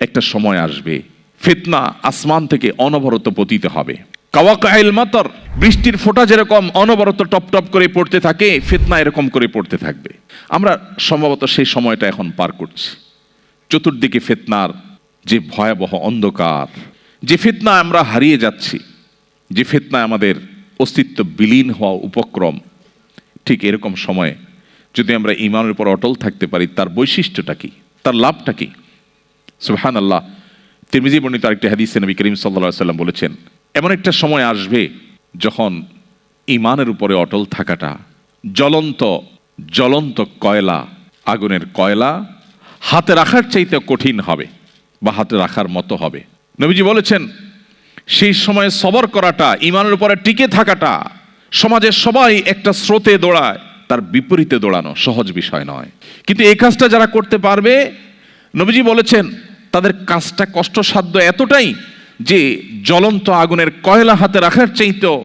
একটা সময় আসবে ফিতনা আসমান থেকে অনবরত পতিত হবে। কাওয়াকাইল মাতর, বৃষ্টির ফোঁটা যেরকম অনবরত টপ টপ করে পড়তে থাকে, ফিতনা এরকম করে পড়তে থাকবে। আমরা সম্ভবত সেই সময়টা এখন পার করছি। চতুর্দিকে ফিতনার যে ভয়াবহ অন্ধকার, যে ফিতনা আমরা হারিয়ে যাচ্ছি, যে ফিতনায় আমাদের অস্তিত্ব বিলীন হওয়া উপক্রম, ঠিক এরকম সময়ে যদি আমরা ঈমানের উপর অটল থাকতে পারি, তার বৈশিষ্ট্যটা কি, তার লাভটা কি? সুবহানাল্লাহ। তিরমিজি বর্ণিত আরেকটি হাদিসে নবী করিম সাল্লাল্লাহু আলাইহি ওয়াসাল্লাম বলেছেন, এমন একটা সময় আসবে যখন ঈমানের উপরে অটল থাকাটা জ্বলন্ত জ্বলন্ত কয়লা, আগুনের কয়লা হাতে রাখার চাইতে কঠিন হবে বা হাতে রাখার মতো হবে। নবীজি বলেছেন, সেই সময়ে সবর করাটা, ঈমানের উপরে টিকে থাকাটা, সমাজের সবাই একটা স্রোতে দৌড়ায়, তার বিপরীতে দৌড়ানো সহজ বিষয় নয়। কিন্তু এই কাজটা যারা করতে পারবে, নবীজি বলেছেন তাদের কাজটা কষ্টসাধ্য এতটাই যে জ্বলন্ত আগুনের কয়লা হাতে রাখার চাইতেও